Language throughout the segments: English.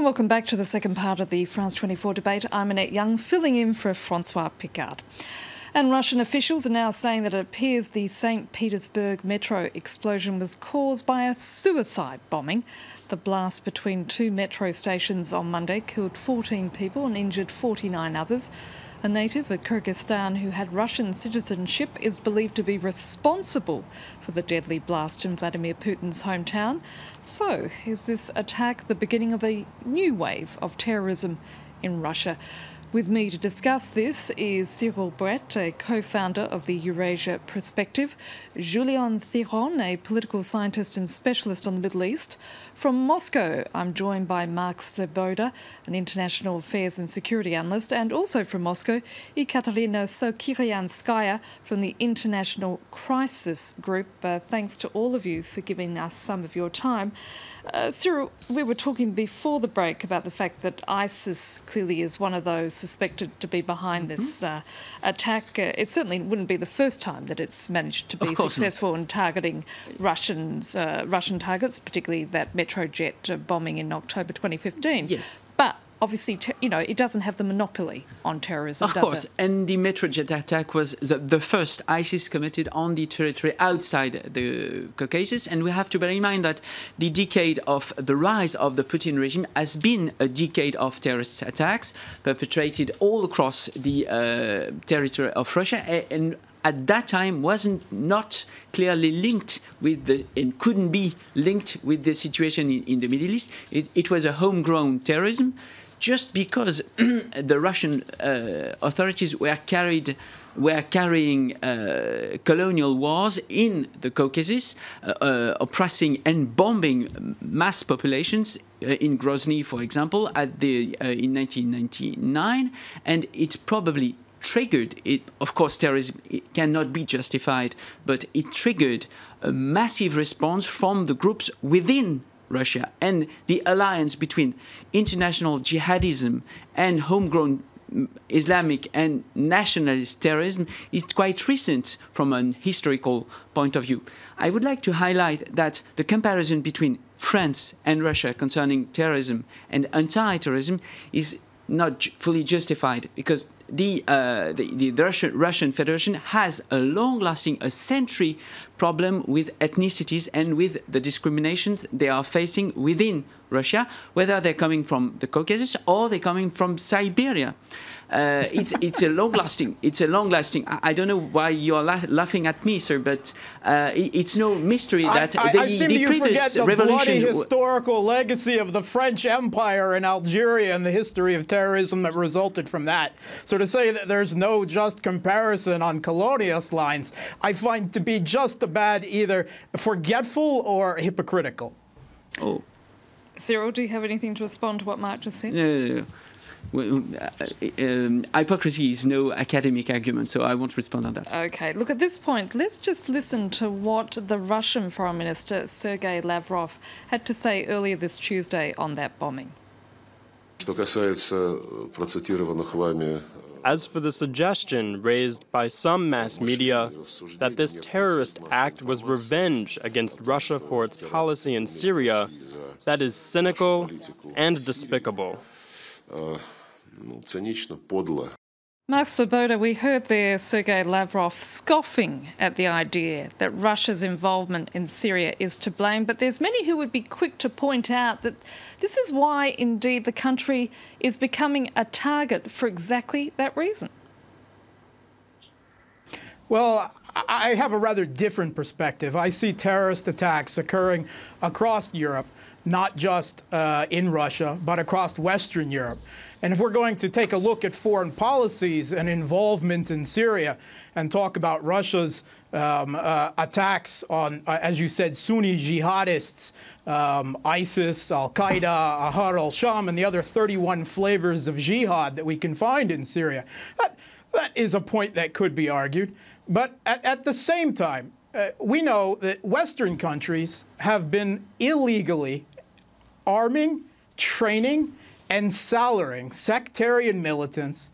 And welcome back to the second part of the France 24 debate. I'm Annette Young, filling in for François Picard. And Russian officials are now saying that it appears the St. Petersburg metro explosion was caused by a suicide bombing. The blast between two metro stations on Monday killed 14 people and injured 49 others. A native of Kyrgyzstan who had Russian citizenship is believed to be responsible for the deadly blast in Vladimir Putin's hometown. So, is this attack the beginning of a new wave of terrorism in Russia? With me to discuss this is Cyril Brett, a co-founder of the Eurasia Perspective, Julien Thiron, a political scientist and specialist on the Middle East. From Moscow, I'm joined by Mark Sleboda, an international affairs and security analyst, and also from Moscow, Ekaterina Sokirianskaya from the International Crisis Group. Thanks to all of you for giving us some of your time. Cyril, we were talking before the break about the fact that ISIS clearly is one of those suspected to be behind this attack. It certainly wouldn't be the first time that it's managed to be successful in targeting Russian targets, particularly that Metrojet bombing in October 2015. Yes. But obviously, it doesn't have the monopoly on terrorism, does it? Of course, and the Metrojet attack was the first ISIS committed on the territory outside the Caucasus. And we have to bear in mind that the decade of the rise of the Putin regime has been a decade of terrorist attacks perpetrated all across the territory of Russia. And at that time wasn't not clearly linked with and couldn't be linked with the situation in the Middle East. It was a homegrown terrorism, just because the Russian authorities were carrying colonial wars in the Caucasus, oppressing and bombing mass populations in Grozny, for example, in 1999, and it's probably triggered it. Of course, terrorism cannot be justified, but it triggered a massive response from the groups within Russia, and the alliance between international jihadism and homegrown Islamic and nationalist terrorism is quite recent from an historical point of view. I would like to highlight that the comparison between France and Russia concerning terrorism and anti-terrorism is not fully justified, because the Russian Federation has a long-lasting, a century problem with ethnicities and with the discriminations they are facing within Russia, whether they're coming from the Caucasus or they're coming from Siberia. It's a long-lasting. It's a long-lasting. I don't know why you are laughing at me, sir, but it's no mystery that the previous forget the bloody revolutions. Historical legacy of the French Empire in Algeria and the history of terrorism that resulted from that. So to say that there's no just comparison on colonialist lines, I find to be just about either forgetful or hypocritical. Oh, Cyril, do you have anything to respond to what Mark just said? No. Hypocrisy is no academic argument, so I won't respond on that. Okay, look, at this point, let's just listen to what the Russian Foreign Minister Sergei Lavrov had to say earlier this Tuesday on that bombing. As for the suggestion raised by some mass media that this terrorist act was revenge against Russia for its policy in Syria, that is cynical and despicable. Mark Sleboda, we heard there Sergei Lavrov scoffing at the idea that Russia's involvement in Syria is to blame, but there's many who would be quick to point out that this is why, indeed, the country is becoming a target for exactly that reason. Well, I have a rather different perspective. I see terrorist attacks occurring across Europe, not just in Russia, but across Western Europe. And if we're going to take a look at foreign policies and involvement in Syria and talk about Russia's attacks on, as you said, Sunni jihadists, ISIS, Al-Qaeda, Ahrar al-Sham, and the other 31 flavors of jihad that we can find in Syria, that is a point that could be argued. But at the same time, we know that Western countries have been illegally arming, training, and salarying sectarian militants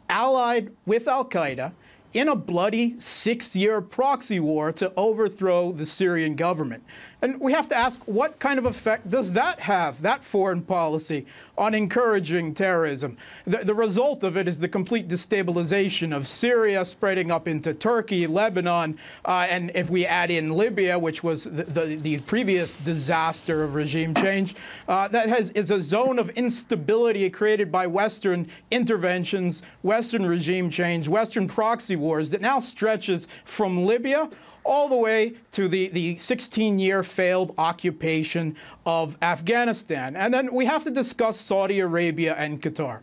allied with Al-Qaeda in a bloody 6-year proxy war to overthrow the Syrian government. And we have to ask, what kind of effect does that have, that foreign policy, on encouraging terrorism? The result of it is the complete destabilization of Syria, spreading up into Turkey, Lebanon, and if we add in Libya, which was the previous disaster of regime change, that is a zone of instability created by Western interventions, Western regime change, Western proxy wars that now stretches from Libya all the way to the 16-year failed occupation of Afghanistan. And then we have to discuss Saudi Arabia and Qatar,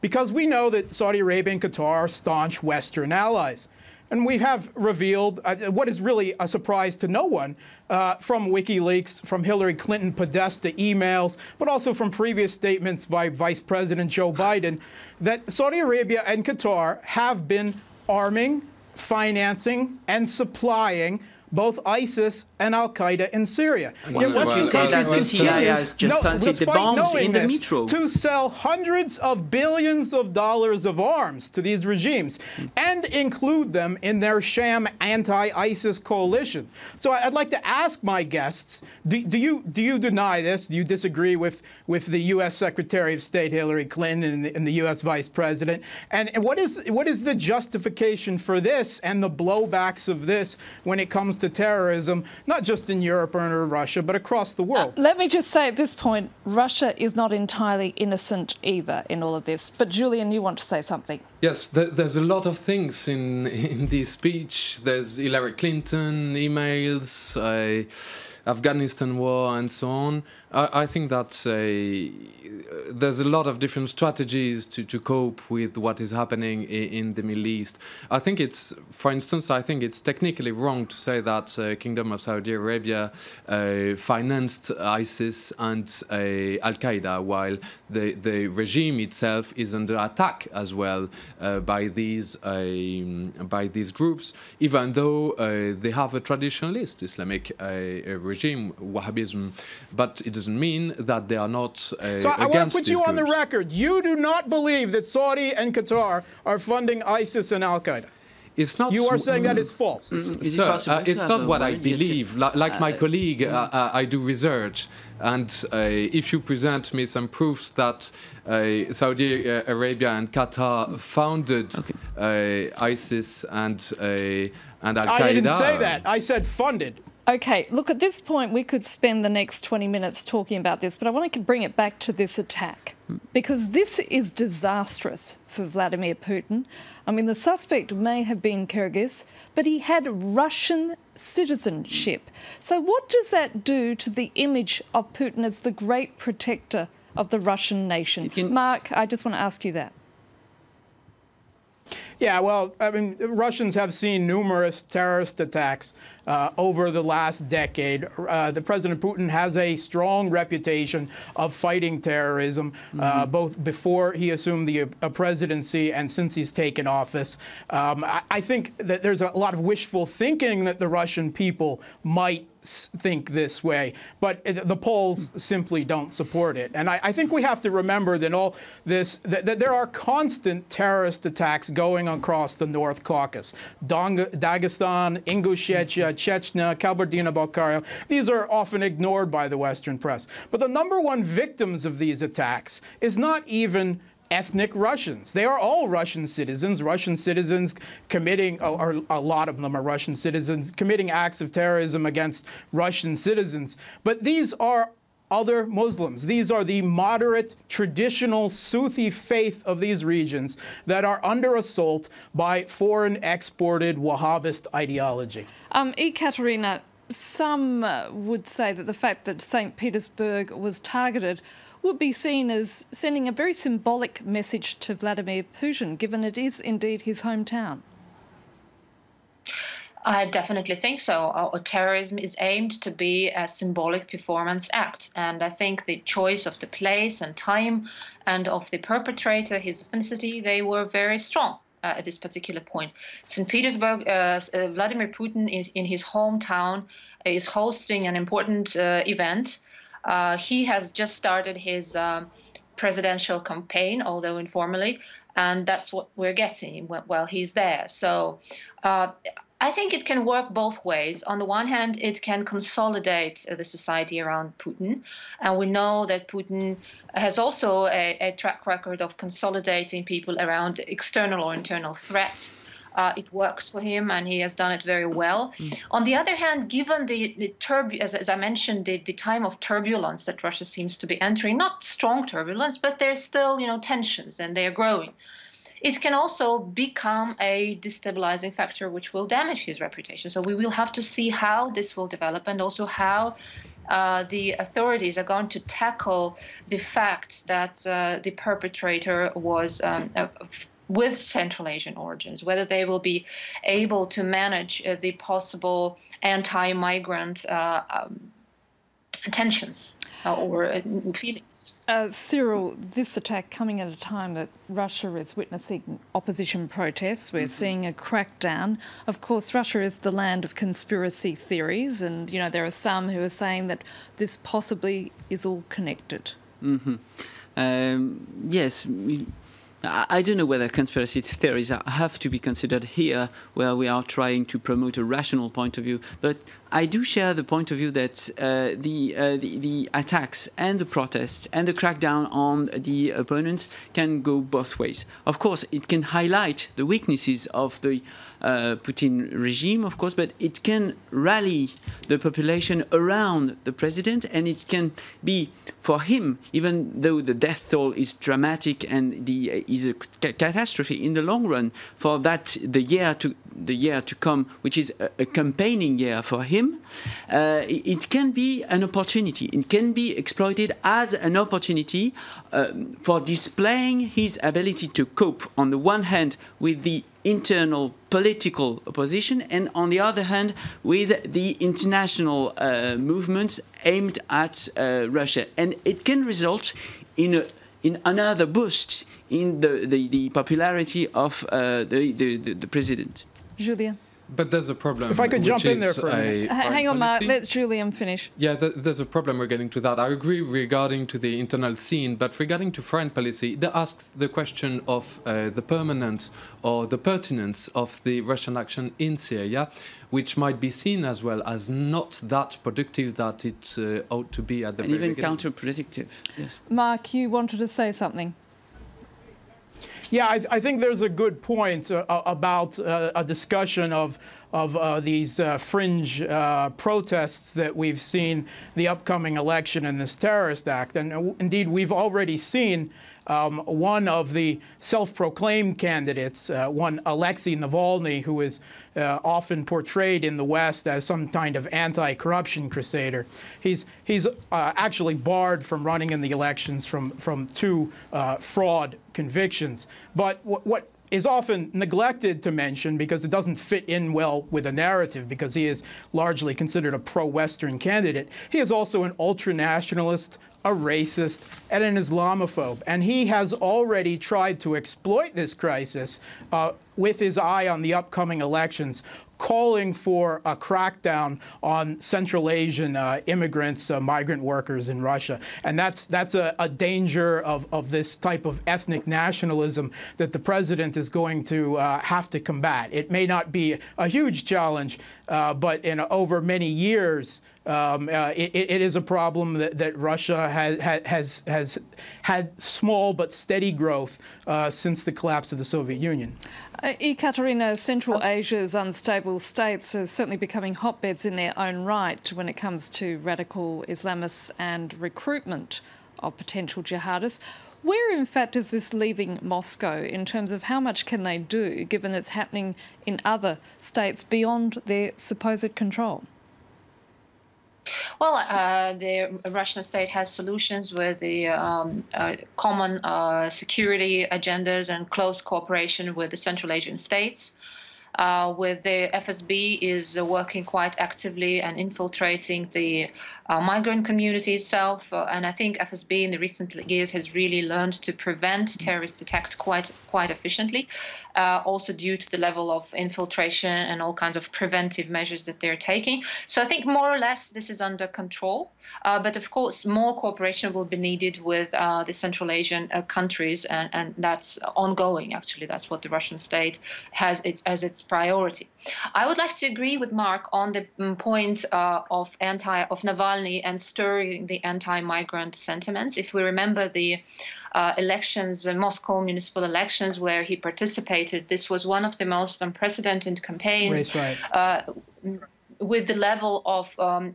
because we know that Saudi Arabia and Qatar are staunch Western allies. And we have revealed what is really a surprise to no one from WikiLeaks, from Hillary Clinton Podesta emails, but also from previous statements by Vice President Joe Biden, that Saudi Arabia and Qatar have been arming, financing, and supplying both ISIS and Al-Qaeda in Syria. Well, what you say that the CIA has just planted the bombs in the metro. To sell hundreds of billions of dollars of arms to these regimes and include them in their sham anti-ISIS coalition. So I'd like to ask my guests, do you deny this? Do you disagree with the U.S. Secretary of State Hillary Clinton and the U.S. Vice President? And what is the justification for this and the blowbacks of this when it comes to terrorism, not just in Europe or in Russia, but across the world? Let me just say at this point, Russia is not entirely innocent either in all of this. But Julian, you want to say something? Yes, there's a lot of things in this speech. There's Hillary Clinton, emails, Afghanistan war, and so on. I think that there's a lot of different strategies to cope with what is happening in the Middle East. I think it's, for instance, I think it's technically wrong to say that Kingdom of Saudi Arabia financed ISIS and Al-Qaeda, while the regime itself is under attack as well by these groups, even though they have a traditionalist Islamic regime, Wahhabism, but it doesn't mean that they are not So I want to put you on the record. You do not believe that Saudi and Qatar are funding ISIS and Al-Qaeda. It's not. You are saying that is false. It's not what I believe. Like my colleague, I do research, and if you present me some proofs that Saudi Arabia and Qatar founded ISIS and Al-Qaeda, I didn't say that. I said funded. Okay, look, at this point, we could spend the next 20 minutes talking about this, but I want to bring it back to this attack, because this is disastrous for Vladimir Putin. I mean, the suspect may have been Kyrgyz, but he had Russian citizenship. So what does that do to the image of Putin as the great protector of the Russian nation? Mark, I just want to ask you that. Yeah, well, I mean, Russians have seen numerous terrorist attacks over the last decade. The President Putin has a strong reputation of fighting terrorism, both before he assumed the presidency and since he's taken office. I think that there's a lot of wishful thinking that the Russian people might think this way, but the polls simply don't support it. And I think we have to remember that all this, that there are constant terrorist attacks going across the North Caucasus, Dagestan, Ingushetia, Chechnya, Kabardino-Balkaria. These are often ignored by the Western press. But the #1 victims of these attacks is not even ethnic Russians. They are all Russian citizens committing, or a lot of them are Russian citizens, committing acts of terrorism against Russian citizens. But these are other Muslims. These are the moderate, traditional Sufi faith of these regions that are under assault by foreign exported Wahhabist ideology. Ekaterina, some would say that the fact that St. Petersburg was targeted would be seen as sending a very symbolic message to Vladimir Putin, given it is indeed his hometown. I definitely think so. Terrorism is aimed to be a symbolic performance act, and I think the choice of the place and time and of the perpetrator, his ethnicity, they were very strong at this particular point. St. Petersburg, Vladimir Putin in his hometown is hosting an important event. He has just started his presidential campaign, although informally, And that's what we're getting while he's there. So I think it can work both ways. On the one hand, it can consolidate the society around Putin. And we know that Putin has also a track record of consolidating people around external or internal threat. It works for him, and he has done it very well. On the other hand, given as I mentioned, the time of turbulence that Russia seems to be entering, not strong turbulence, but there's still, tensions, and they are growing. It can also become a destabilizing factor which will damage his reputation. So we will have to see how this will develop, and also how the authorities are going to tackle the fact that the perpetrator was with Central Asian origins, whether they will be able to manage the possible anti-migrant tensions or feelings. Cyril, this attack coming at a time that Russia is witnessing opposition protests. We're seeing a crackdown. Of course, Russia is the land of conspiracy theories, and there are some who are saying that this possibly is all connected. Yes. I don't know whether conspiracy theories have to be considered here, where we are trying to promote a rational point of view. But I do share the point of view that the attacks and the protests and the crackdown on the opponents can go both ways. Of course, it can highlight the weaknesses of the Putin regime, of course, but it can rally the population around the president, and it can be for him, even though the death toll is dramatic and is a catastrophe in the long run, for that the year to come, which is a campaigning year for him, it can be an opportunity. It can be exploited as an opportunity for displaying his ability to cope, on the one hand, with the internal political opposition, and on the other hand, with the international movements aimed at Russia. And it can result in another boost in the popularity of the president. Julien? But there's a problem. If I could jump in there for a minute. Hang on, Mark. Let Julien finish. Yeah, there's a problem regarding to that. I agree regarding to the internal scene, but regarding to foreign policy, they asked the question of the permanence or the pertinence of the Russian action in Syria, which might be seen as well as not that productive that it ought to be at the very beginning. And even counterproductive. Yes. Mark, you wanted to say something. Yeah, I think there's a good point about a discussion of these fringe protests that we've seen the upcoming election and this terrorist act. And indeed, we've already seen one of the self-proclaimed candidates, one Alexei Navalny, who is often portrayed in the West as some kind of anti-corruption crusader. He's actually barred from running in the elections from two fraud convictions. But what is often neglected to mention, because it doesn't fit in well with the narrative, because he is largely considered a pro-Western candidate, he is also an ultra-nationalist, a racist, and an Islamophobe. And he has already tried to exploit this crisis with his eye on the upcoming elections, calling for a crackdown on Central Asian immigrants, migrant workers in Russia. And that's a danger of this type of ethnic nationalism that the president is going to have to combat. It may not be a huge challenge, but over many years, it is a problem that Russia has had small but steady growth since the collapse of the Soviet Union. Ekaterina, Central Asia's unstable states are certainly becoming hotbeds in their own right when it comes to radical Islamists and recruitment of potential jihadists. Where, in fact, is this leaving Moscow in terms of how much can they do, given it's happening in other states beyond their supposed control? Well, the Russian state has solutions with the common security agendas and close cooperation with the Central Asian states. With the FSB is working quite actively and infiltrating the migrant community itself. And I think FSB in the recent years has really learned to prevent terrorist attacks quite efficiently. also due to the level of infiltration and all kinds of preventive measures that they're taking. So I think more or less this is under control. But of course, more cooperation will be needed with the Central Asian countries, and that's ongoing. Actually, that's what the Russian state has as its priority. I would like to agree with Mark on the point of Navalny and stirring the anti-migrant sentiments. If we remember the elections, the Moscow municipal elections, where he participated, this was one of the most unprecedented campaigns. Race riots. With the level of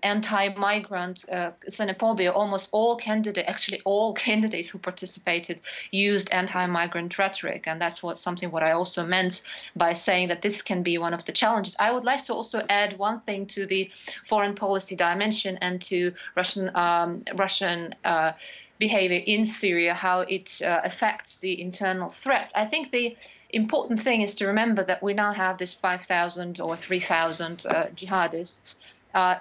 anti-migrant xenophobia. Almost all candidates, actually all candidates who participated, used anti-migrant rhetoric, and that's something what I also meant by saying that this can be one of the challenges. I would like to also add one thing to the foreign policy dimension and to Russian behavior in Syria, how it affects the internal threats. I think the important thing is to remember that we now have this 5,000 or 3,000 jihadists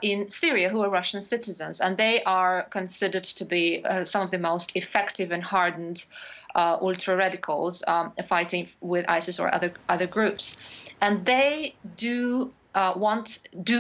in Syria who are Russian citizens, and they are considered to be some of the most effective and hardened ultra-radicals fighting with ISIS or other groups. And they do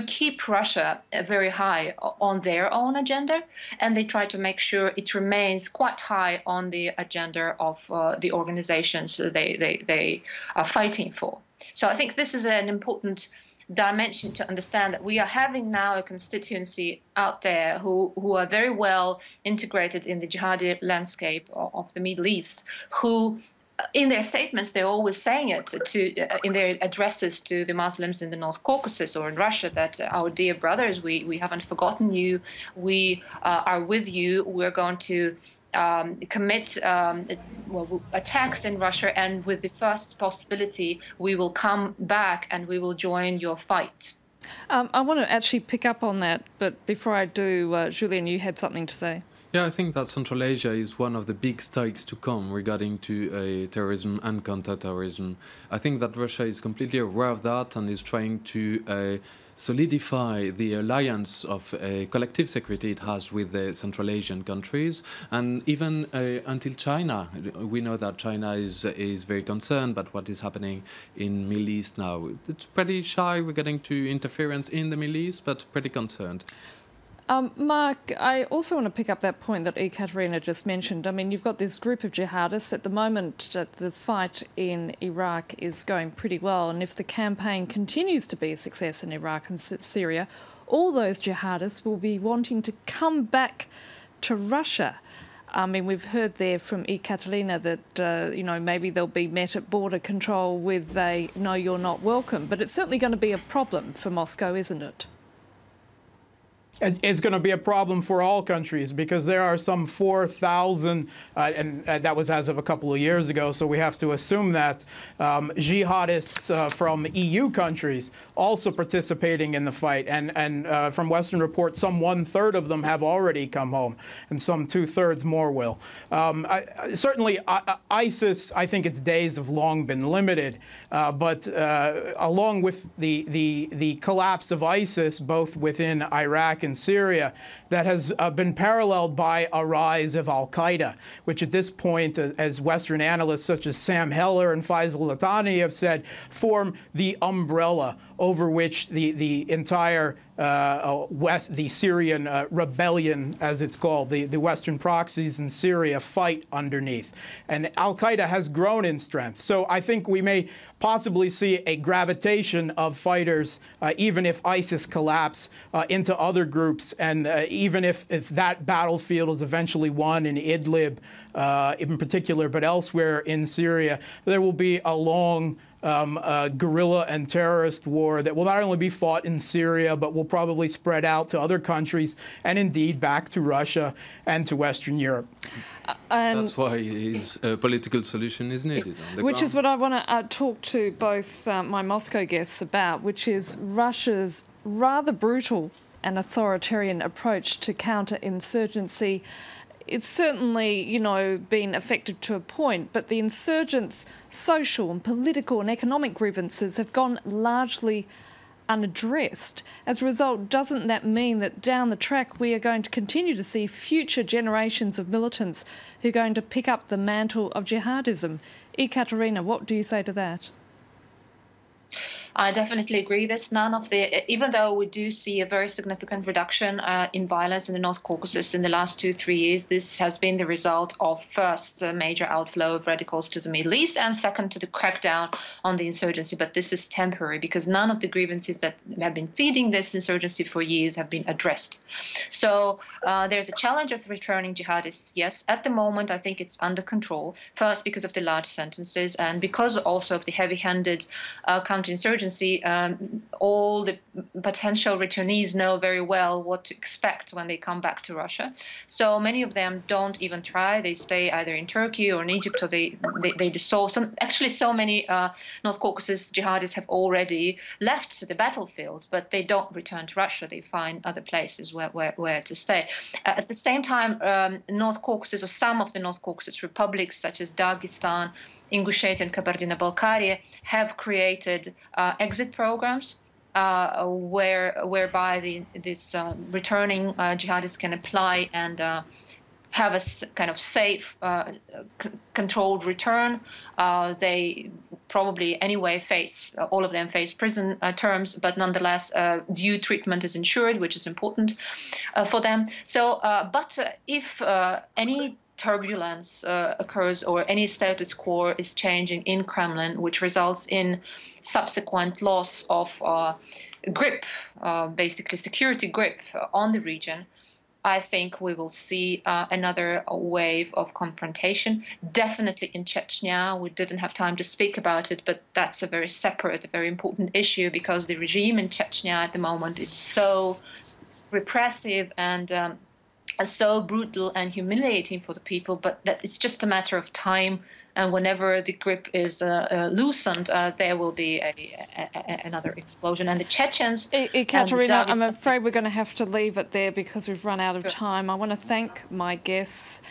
keep Russia very high on their own agenda, and they try to make sure it remains quite high on the agenda of the organizations they are fighting for. So I think this is an important dimension to understand, that we are having now a constituency out there who are very well integrated in the jihadi landscape of the Middle East, who in their statements, they're always saying it in their addresses to the Muslims in the North Caucasus or in Russia, that our dear brothers, we haven't forgotten you, we are with you, we're going to commit attacks in Russia, and with the first possibility, we will come back and we will join your fight. I want to actually pick up on that, but before I do, Julien, you had something to say. Yeah, I think that Central Asia is one of the big stakes to come regarding to terrorism and counter-terrorism. I think that Russia is completely aware of that and is trying to solidify the alliance of collective security it has with the Central Asian countries, and even until China. We know that China is very concerned about what is happening in Middle East now. It's pretty shy regarding to interference in the Middle East, but pretty concerned. Mark, I also want to pick up that point that Ekaterina just mentioned. I mean, you've got this group of jihadists. At the moment, the fight in Iraq is going pretty well, and if the campaign continues to be a success in Iraq and Syria, all those jihadists will be wanting to come back to Russia. I mean, we've heard there from Ekaterina that, maybe they'll be met at border control with a "no, you're not welcome," but it's certainly going to be a problem for Moscow, isn't it? It's going to be a problem for all countries, because there are some 4,000, and that was as of a couple of years ago, so we have to assume that jihadists from EU countries also participating in the fight. And from Western reports, some 1/3 of them have already come home, and some 2/3 more will. Certainly, ISIS, I think its days have long been limited, but along with the collapse of ISIS, both within Iraq and Syria, that has been paralleled by a rise of al-Qaeda, which at this point, as Western analysts such as Sam Heller and Faisal Latani have said, form the umbrella over which the entire the Syrian rebellion, as it's called, the Western proxies in Syria fight underneath. And al-Qaeda has grown in strength. So I think we may possibly see a gravitation of fighters, even if ISIS collapse, into other groups. And even if that battlefield is eventually won in Idlib in particular, but elsewhere in Syria, there will be a long guerrilla and terrorist war that will not only be fought in Syria, but will probably spread out to other countries and indeed back to Russia and to Western Europe. That's why a political solution is needed. Which is what I want to talk to both my Moscow guests about, which is Russia's rather brutal and authoritarian approach to counterinsurgency. It's certainly, been effective to a point, but the insurgents' social and political and economic grievances have gone largely unaddressed. As a result, doesn't that mean that down the track we are going to continue to see future generations of militants who are going to pick up the mantle of jihadism? Ekaterina, what do you say to that? I definitely agree. This none of the, even though we do see a very significant reduction in violence in the North Caucasus in the last 2-3 years, this has been the result of first a major outflow of radicals to the Middle East, and second to the crackdown on the insurgency. But this is temporary because none of the grievances that have been feeding this insurgency for years have been addressed. So there's a challenge of returning jihadists. Yes, at the moment I think it's under control. First because of the large sentences and because also of the heavy-handed counterinsurgency. All the potential returnees know very well what to expect when they come back to Russia. So many of them don't even try. They stay either in Turkey or in Egypt, or they dissolve. Actually, so many North Caucasus jihadists have already left the battlefield, but they don't return to Russia. They find other places where to stay. At the same time, North Caucasus, or some of the North Caucasus republics, such as Dagestan, Ingushetia and Kabardino-Balkaria, have created exit programs whereby these returning jihadists can apply and have a kind of safe, controlled return. They probably anyway all of them face prison terms, but nonetheless due treatment is ensured, which is important for them. So, but if any turbulence occurs or any status quo is changing in Kremlin, which results in subsequent loss of grip, basically security grip on the region, I think we will see another wave of confrontation. Definitely in Chechnya. We didn't have time to speak about it, but that's a very separate, a very important issue because the regime in Chechnya at the moment is so repressive and so brutal and humiliating for the people, but that it's just a matter of time. And whenever the grip is loosened, there will be another explosion. And the Chechens... Katerina, I'm afraid we're going to have to leave it there because we've run out of time. I want to thank my guests,